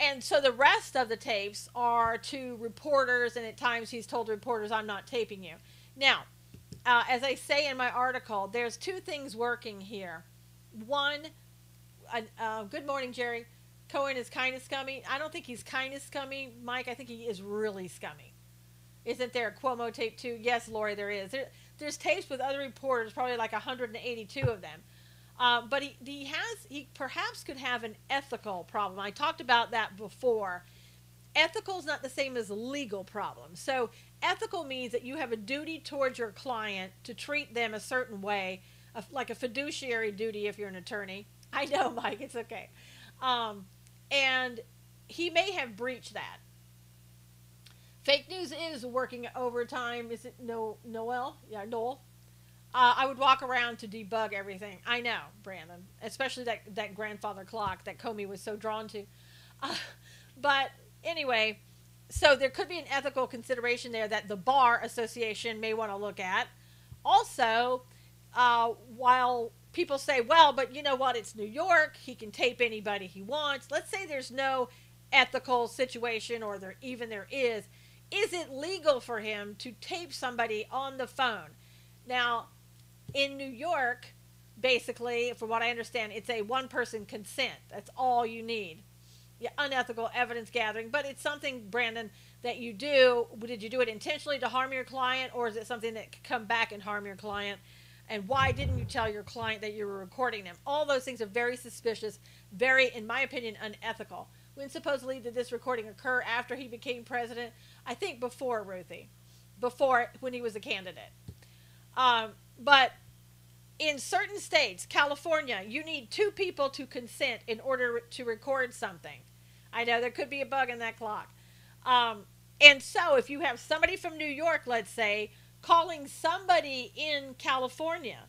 And so the rest of the tapes are to reporters, and at times he's told reporters, I'm not taping you. Now, as I say in my article, there's two things working here. One, good morning, Jerry. Cohen is kind of scummy. I don't think he's kind of scummy, Mike. I think he is really scummy. Isn't there a Cuomo tape too? Yes, Lori, there is. There's tapes with other reporters, probably like 182 of them. But he perhaps could have an ethical problem. I talked about that before. Ethical is not the same as legal problem. So ethical means that you have a duty towards your client to treat them a certain way, like a fiduciary duty if you're an attorney. I know, Mike, it's okay. And he may have breached that. Fake news is working overtime. Is it Noel? Yeah, Noel. I would walk around to debug everything. I know, Brandon. Especially that grandfather clock that Comey was so drawn to. But anyway, so there could be an ethical consideration there that the Bar Association may want to look at. Also, while people say, well, but you know what, it's New York, he can tape anybody he wants. Let's say there's no ethical situation, or there is. Is it legal for him to tape somebody on the phone? Now, in New York, basically, from what I understand, it's a one-person consent. That's all you need. Yeah, unethical evidence gathering, but it's something, Brandon, that you do. Did you do it intentionally to harm your client, or is it something that could come back and harm your client? And why didn't you tell your client that you were recording them? All those things are very suspicious, very, in my opinion, unethical. When supposedly did this recording occur? After he became president? I think before, Ruthie. Before, when he was a candidate. But in certain states, California, you need 2 people to consent in order to record something. I know there could be a bug in that clock. And so if you have somebody from New York, let's say, calling somebody in California,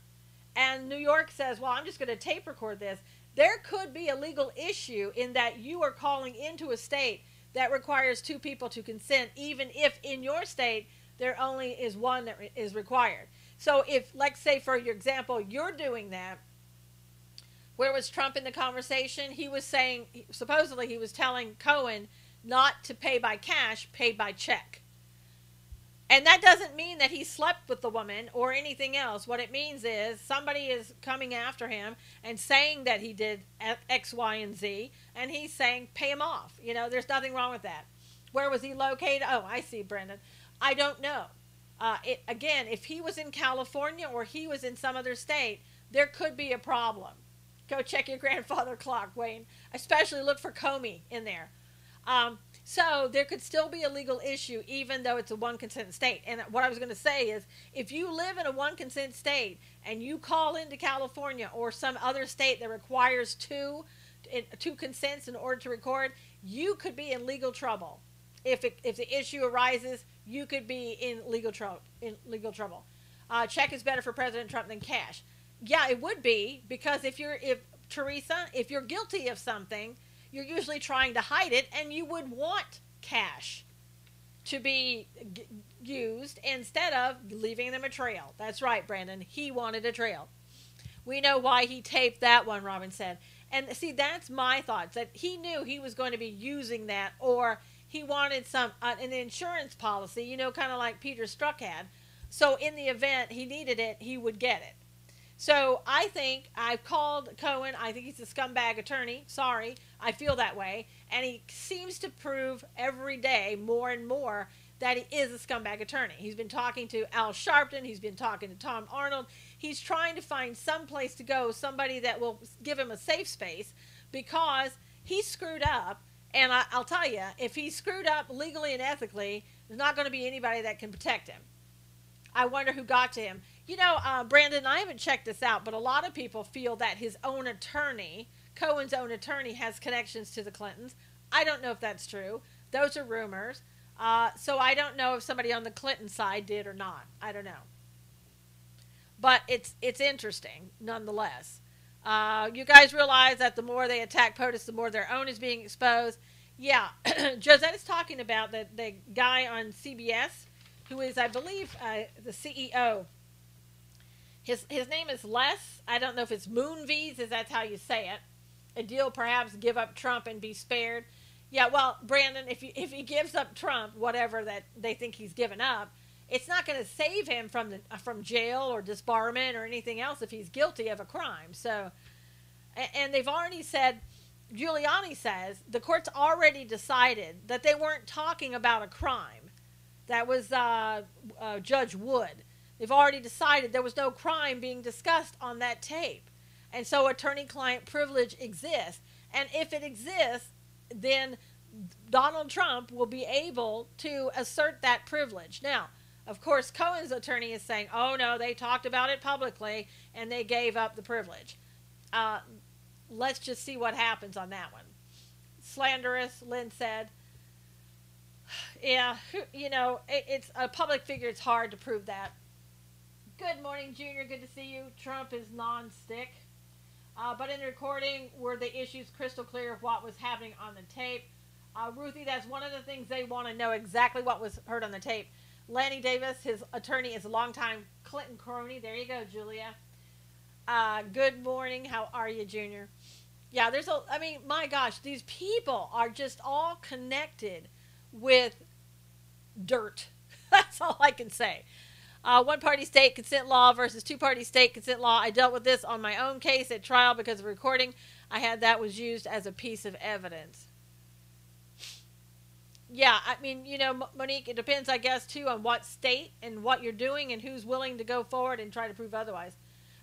and New York says, well, I'm just going to tape record this, there could be a legal issue in that you are calling into a state that requires 2 people to consent, even if in your state there only is 1 that is required. So if, let's say, for your example, you're doing that, where was Trump in the conversation? He was saying, supposedly he was telling Cohen not to pay by cash, pay by check. And that doesn't mean that he slept with the woman or anything else. What it means is somebody is coming after him and saying that he did X, Y, and Z, and he's saying, pay him off. You know, there's nothing wrong with that. Where was he located? Oh, I see, Brendan. I don't know. Again, if he was in California or he was in some other state, there could be a problem. Go check your grandfather clock, Wayne. Especially look for Comey in there. So there could still be a legal issue even though it's a one consent state. And what I was going to say is, if you live in a one consent state and you call into California or some other state that requires two consents in order to record, you could be in legal trouble. If the issue arises, you could be in legal trouble. Check is better for President Trump than cash. Yeah, it would be, because if you're guilty of something, you're usually trying to hide it, and you would want cash to be used instead of leaving them a trail. That's right, Brandon. He wanted a trail. We know why he taped that one, Robin said. And see, that's my thoughts, that he knew he was going to be using that, or he wanted an insurance policy, you know, kind of like Peter Strzok had. So in the event he needed it, he would get it. So I think I've called Cohen. I think he's a scumbag attorney. Sorry, I feel that way. And he seems to prove every day more and more that he is a scumbag attorney. He's been talking to Al Sharpton. He's been talking to Tom Arnold. He's trying to find some place to go, somebody that will give him a safe space, because he screwed up. And I'll tell you, if he screwed up legally and ethically, there's not going to be anybody that can protect him. I wonder who got to him. You know, Brandon, I haven't checked this out, but a lot of people feel that his own attorney, Cohen's own attorney, has connections to the Clintons. I don't know if that's true. Those are rumors. So I don't know if somebody on the Clinton side did or not. I don't know. But it's interesting, nonetheless. You guys realize that the more they attack POTUS, the more their own is being exposed. Yeah, Josette is talking about the guy on CBS, who is, I believe, the CEO. His name is Les. I don't know if it's Moonves, if that's how you say it. A deal perhaps give up Trump and be spared. Yeah, well, Brandon, if he gives up Trump, whatever that they think he's given up, it's not going to save him from from jail or disbarment or anything else if he's guilty of a crime. So, and they've already said, Giuliani says the court's already decided that they weren't talking about a crime. That was Judge Wood. They've already decided there was no crime being discussed on that tape, and so attorney-client privilege exists. And if it exists, then Donald Trump will be able to assert that privilege. Now, of course, Cohen's attorney is saying, oh no, they talked about it publicly and they gave up the privilege. Let's just see what happens on that one. Slanderous, Lynn said. Yeah, it's a public figure. It's hard to prove that. Good morning, Junior. Good to see you. Trump is non-stick. But in the recording were the issues crystal clear of what was happening on the tape. Ruthie, that's one of the things they want to know, exactly what was heard on the tape. Lanny Davis, his attorney, is a longtime Clinton crony. There you go, Julia. Good morning. How are you, Junior? Yeah, my gosh, these people are just all connected with dirt. That's all I can say. One-party state consent law versus two-party state consent law. I dealt with this on my own case at trial because of recording I had that was used as a piece of evidence. Yeah, I mean, Monique, it depends, I guess, too, on what state and what you're doing and who's willing to go forward and try to prove otherwise.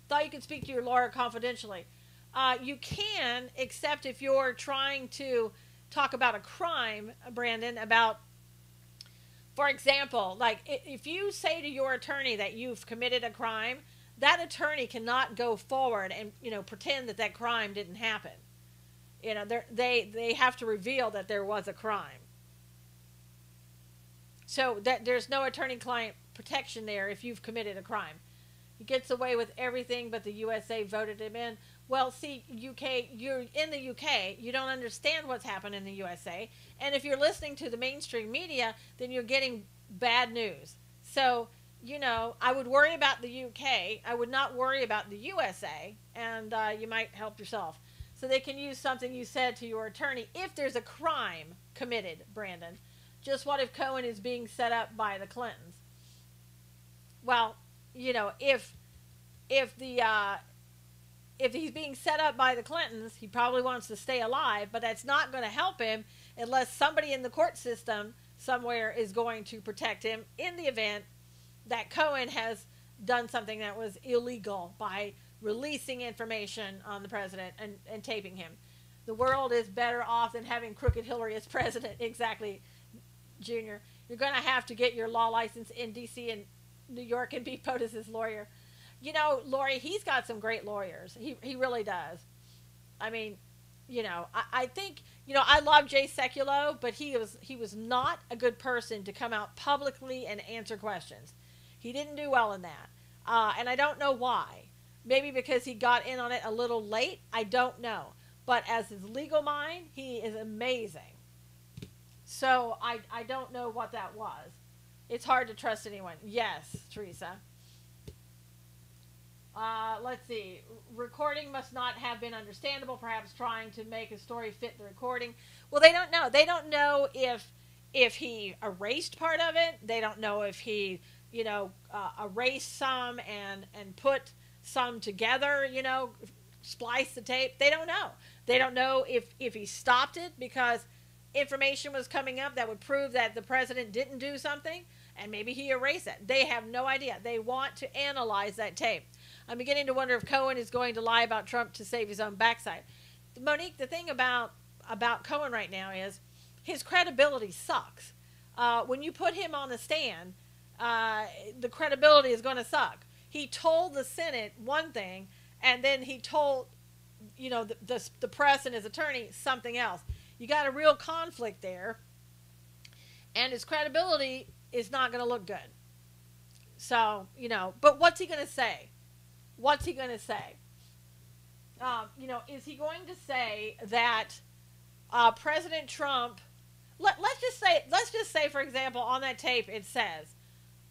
Thought you could speak to your lawyer confidentially. You can, except if you're trying to talk about a crime, Brandon, about, for example, like if you say to your attorney that you've committed a crime, that attorney cannot go forward and, pretend that crime didn't happen. They have to reveal that there was a crime. So that there's no attorney-client protection there if you've committed a crime. He gets away with everything, but the USA voted him in. Well, see, UK, you're in the UK. You don't understand what's happened in the USA. And if you're listening to the mainstream media, then you're getting bad news. So, I would worry about the UK. I would not worry about the USA, and you might help yourself. So they can use something you said to your attorney if there's a crime committed, Brandon. Just what if Cohen is being set up by the Clintons? Well, if he's being set up by the Clintons, he probably wants to stay alive, but that's not going to help him unless somebody in the court system somewhere is going to protect him in the event that Cohen has done something that was illegal by releasing information on the president and taping him. The world is better off than having crooked Hillary as president. Exactly, Junior. You're going to have to get your law license in D.C. and New York and be POTUS's lawyer. Lori, he's got some great lawyers. He really does. I mean, I think, I love Jay Sekulow, but he was not a good person to come out publicly and answer questions. He didn't do well in that. And I don't know why. Maybe because he got in on it a little late. I don't know. But as his legal mind, he is amazing. So I don't know what that was. It's hard to trust anyone. Yes, Teresa. Let's see. Recording must not have been understandable, perhaps trying to make a story fit the recording. Well, they don't know. They don't know if he erased part of it. They don't know if he, erased some and put some together, splice the tape. They don't know. They don't know if he stopped it because information was coming up that would prove that the president didn't do something, and maybe he erased it. They have no idea. They want to analyze that tape. I'm beginning to wonder if Cohen is going to lie about Trump to save his own backside. Monique, the thing about Cohen right now is his credibility sucks. When you put him on the stand, the credibility is going to suck. He told the Senate one thing, and then he told, the press and his attorney something else. You got a real conflict there, and his credibility is not going to look good. So, but what's he going to say? What's he going to say? Is he going to say that President Trump, let's just say, for example, on that tape it says,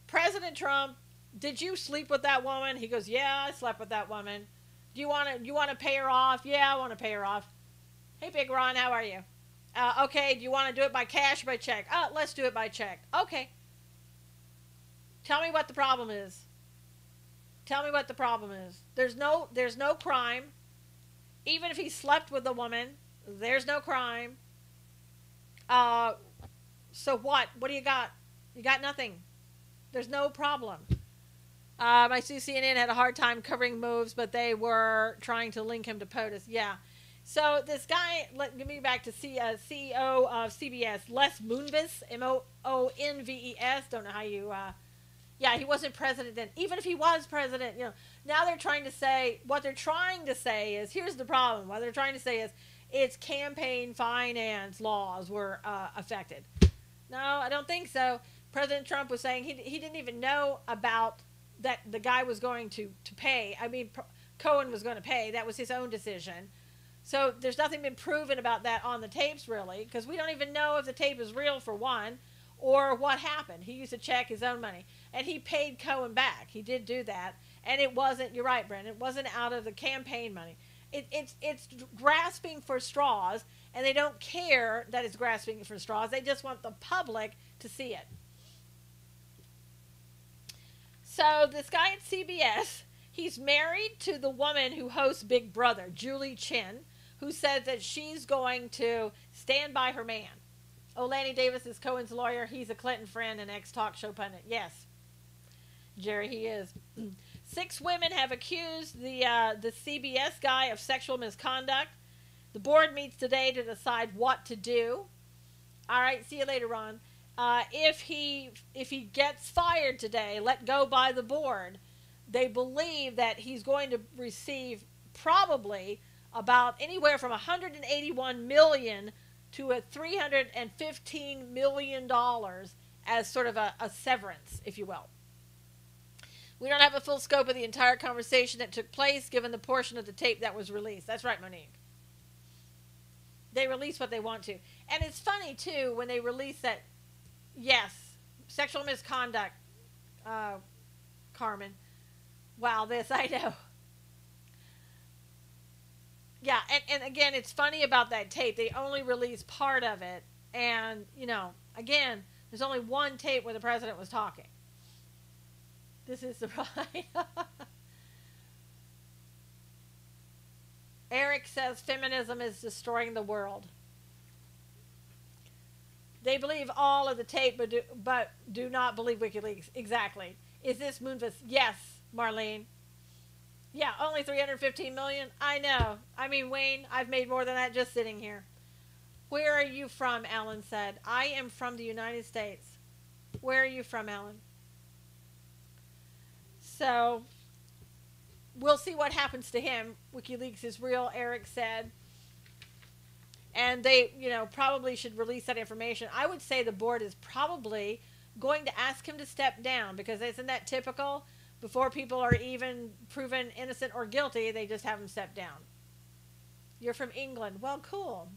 President Trump, did you sleep with that woman? He goes, yeah, I slept with that woman. Do you want to pay her off? Yeah, I want to pay her off. Hey, Big Ron, how are you? Okay, do you want to do it by cash or by check? Let's do it by check. Okay. Tell me what the problem is. Tell me what the problem is. There's no crime. Even if he slept with the woman, there's no crime. Uh, so what? What do you got? You got nothing. There's no problem. I see CNN had a hard time covering moves, but they were trying to link him to POTUS. Yeah. So this guy, get me back to CEO of CBS, Les Moonves, Moonves. Don't know how you. Yeah, he wasn't president then. Even if he was president, now they're trying to say, what they're trying to say is, here's the problem. What they're trying to say is, it's campaign finance laws were affected. No, I don't think so. President Trump was saying he didn't even know about that the guy was going to pay. I mean, Cohen was going to pay. That was his own decision. So there's nothing been proven about that on the tapes, really, because we don't even know if the tape is real, for one, or what happened. He used to check his own money, and he paid Cohen back. He did do that, and it wasn't, you're right, Brandon, it wasn't out of the campaign money. It's grasping for straws, and they don't care that it's grasping for straws. They just want the public to see it. So this guy at CBS, he's married to the woman who hosts Big Brother, Julie Chen, who says that she's going to stand by her man. Lanny Davis is Cohen's lawyer. He's a Clinton friend and ex-talk show pundit. Yes, Jerry, he is. 6 women have accused the CBS guy of sexual misconduct. The board meets today to decide what to do. All right, see you later, Ron. If he gets fired today, let go by the board, they believe that he's going to receive probably about anywhere from $181 million to $315 million as sort of a severance, if you will. We don't have a full scope of the entire conversation that took place, given the portion of the tape that was released. That's right, Monique. They release what they want to. And it's funny, too, when they release that, yes, sexual misconduct, Carmen. Wow, this, I know. Yeah, and again, it's funny about that tape. They only release part of it. And, again, there's only one tape where the president was talking. This is the right. Eric says feminism is destroying the world. They believe all of the tape, but do not believe WikiLeaks. Exactly. Is this Moonves? Yes, Marlene. Yeah, only 315 million. I know. I mean, Wayne, I've made more than that just sitting here. Where are you from? Alan said. I am from the United States. Where are you from, Alan? So we'll see what happens to him. WikiLeaks is real, Eric said. And they, probably should release that information. I would say the board is probably going to ask him to step down, because isn't that typical? Before people are even proven innocent or guilty, they just have them step down. You're from England. Well, cool.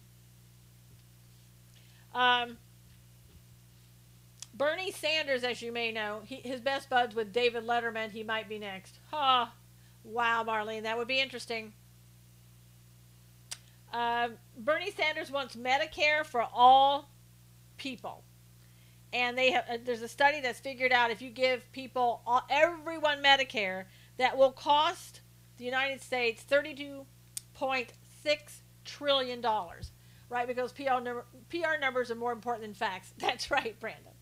Bernie Sanders, as you may know, his best buds with David Letterman. He might be next. Wow, Marlene, that would be interesting. Bernie Sanders wants Medicare for all people. And there's a study that's figured out if you give everyone Medicare, that will cost the United States $32.6 trillion. Right? Because PR numbers are more important than facts. That's right, Brandon.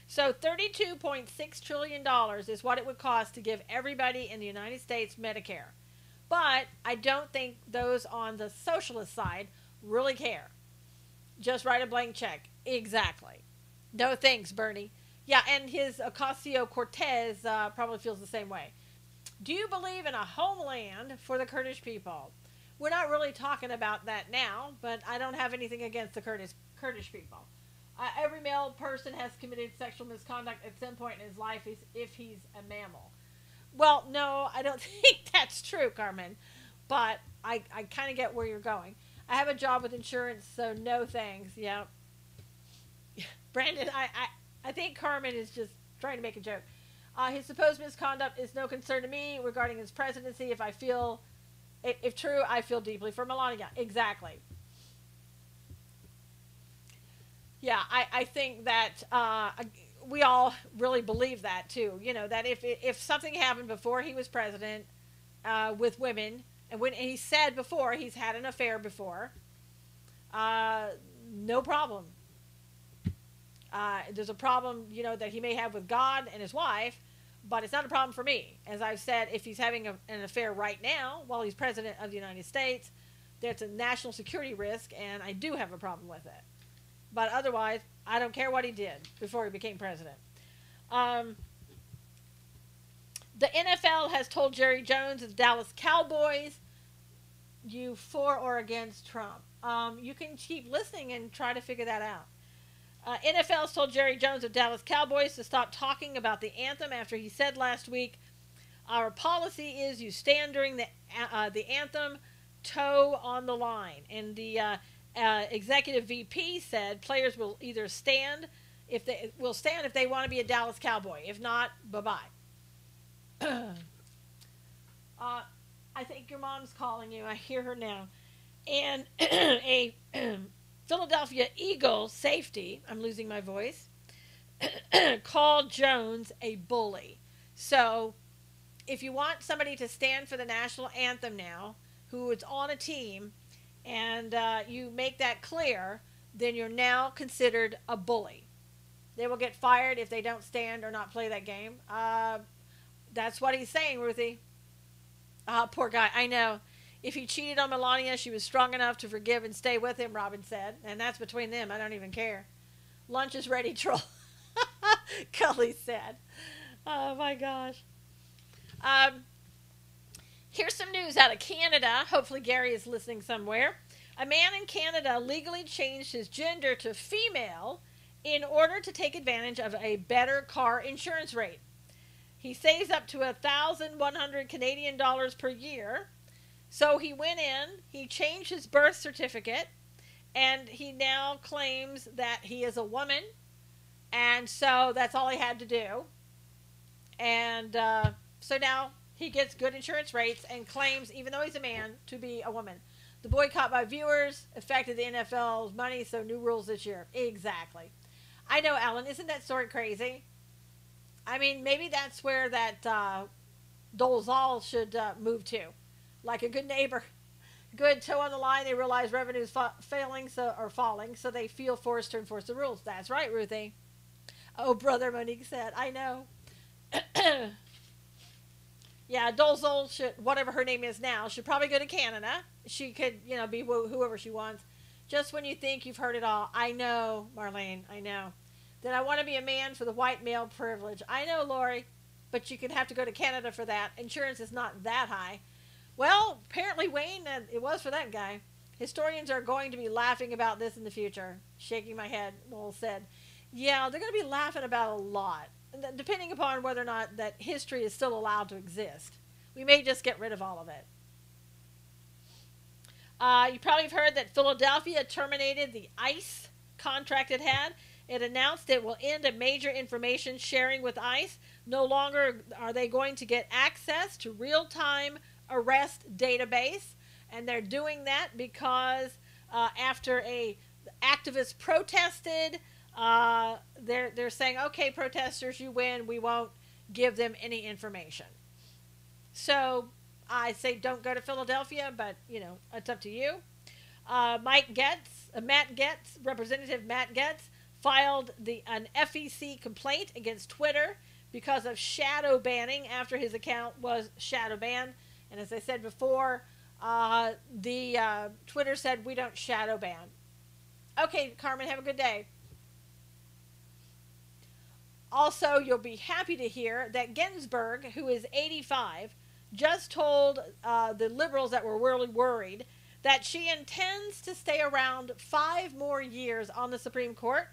So $32.6 trillion is what it would cost to give everybody in the United States Medicare. But I don't think those on the socialist side really care. Just write a blank check. Exactly. No thanks, Bernie. Yeah, and his Ocasio-Cortez probably feels the same way. Do you believe in a homeland for the Kurdish people? We're not really talking about that now, but I don't have anything against the Kurdish people. Every male person has committed sexual misconduct at some point in his life if he's a mammal. Well, no, I don't think that's true, Carmen, but I kind of get where you're going. I have a job with insurance, so no thanks. Yeah. Brandon, I think Carmen is just trying to make a joke. His supposed misconduct is no concern to me regarding his presidency. If true, I feel deeply for Melania. Exactly. Yeah, I think that we all really believe that too. That if something happened before he was president with women, and when he said before he's had an affair before, uh, no problem. There's a problem, that he may have with God and his wife, but it's not a problem for me. As I've said, if he's having an affair right now while he's president of the United States, that's a national security risk, and I do have a problem with it. But otherwise, I don't care what he did before he became president. Um, the NFL has told Jerry Jones of the Dallas Cowboys, you for or against Trump. You can keep listening and try to figure that out. NFL's told Jerry Jones of Dallas Cowboys to stop talking about the anthem after he said last week, "Our policy is you stand during the anthem, toe on the line." And the executive VP said players will either stand if they want to be a Dallas Cowboy. If not, bye bye. I think your mom's calling you. I hear her now. And a Philadelphia Eagles safety, I'm losing my voice, called Jones a bully. So if you want somebody to stand for the national anthem now, who is on a team, and you make that clear, then you're now considered a bully. They will get fired if they don't stand or not play that game. That's what he's saying, Ruthie. Poor guy. I know. If he cheated on Melania, she was strong enough to forgive and stay with him, Robin said. And that's between them. I don't even care. Lunch is ready, troll. Cully said. Oh, my gosh. Here's some news out of Canada. Hopefully Gary is listening somewhere. A man in Canada legally changed his gender to female in order to take advantage of a better car insurance rate. He saves up to 1,100 Canadian dollars per year. So he went in, he changed his birth certificate, and he now claims that he is a woman. And so that's all he had to do. And so now he gets good insurance rates and claims, even though he's a man, to be a woman. The boycott by viewers affected the NFL's money, so new rules this year. Exactly. I know, Alan. Isn't that story crazy? I mean, maybe that's where that Dolezal should move to. Like a good neighbor. Good toe on the line. They realize revenue's falling, so they feel forced to enforce the rules. That's right, Ruthie. Oh, brother, Monique said. I know. Yeah, Dolezal should, whatever her name is now, should probably go to Canada. She could, be whoever she wants. Just when you think you've heard it all. I know, Marlene, I know. That I want to be a man for the white male privilege. I know, Lori, but you could have to go to Canada for that. Insurance is not that high. Well, apparently, Wayne, it was for that guy. Historians are going to be laughing about this in the future. Shaking my head, Knowles said. Yeah, they're going to be laughing about a lot, depending upon whether or not that history is still allowed to exist. We may just get rid of all of it. You probably have heard that Philadelphia terminated the ICE contract it had. It announced it will end a major information sharing with ICE. No longer are they going to get access to real-time arrest database, and they're doing that because after a activist protested, they're saying, okay, protesters, you win, we won't give them any information. So I say don't go to Philadelphia, but it's up to you. Matt Getz, Representative Matt Getz, filed an FEC complaint against Twitter because of shadow banning after his account was shadow banned. And as I said before, Twitter said we don't shadow ban. Okay, Carmen, have a good day. Also, you'll be happy to hear that Ginsburg, who is 85, just told the liberals that were really worried that she intends to stay around 5 more years on the Supreme Court,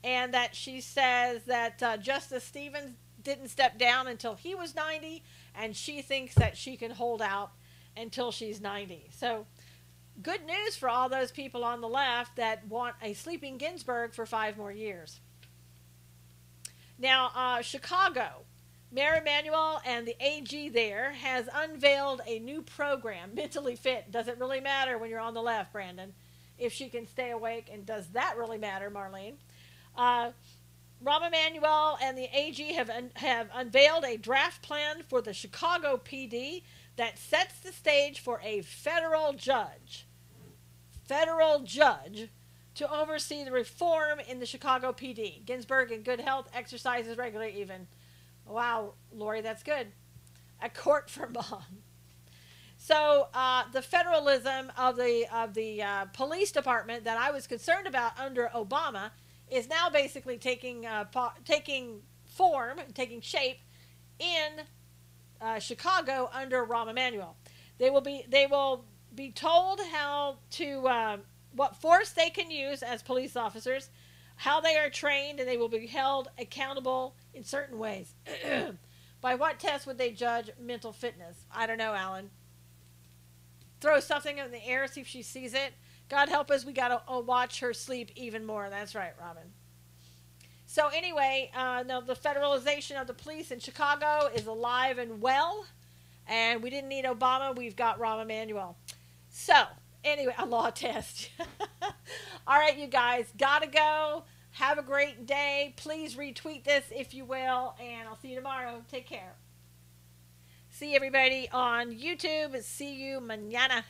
and that she says that Justice Stevens didn't step down until he was 90, and she thinks that she can hold out until she's 90. So good news for all those people on the left that want a sleeping Ginsburg for 5 more years. Now, Chicago, Mayor Emanuel and the AG there has unveiled a new program, Mentally Fit. Doesn't really matter when you're on the left, Brandon. if she can stay awake. And does that really matter, Marlene? Uh, Rahm Emanuel and the AG have unveiled a draft plan for the Chicago PD that sets the stage for a federal judge to oversee the reform in the Chicago PD. Ginsburg in good health, exercises regularly even. Wow, Lori, that's good. A court for mom. So the federalism of the police department that I was concerned about under Obama is now basically taking form, taking shape in Chicago under Rahm Emanuel. They will be told how to what force they can use as police officers, how they are trained, and they will be held accountable in certain ways. By what test would they judge mental fitness? I don't know, Alan. Throw something in the air, see if she sees it. God help us, we got to watch her sleep even more. That's right, Robin. So anyway, no, the federalization of the police in Chicago is alive and well. And we didn't need Obama. We've got Rahm Emanuel. So anyway, a law test. All right, you guys, got to go. Have a great day. Please retweet this if you will. And I'll see you tomorrow. Take care. See everybody on YouTube. See you mañana.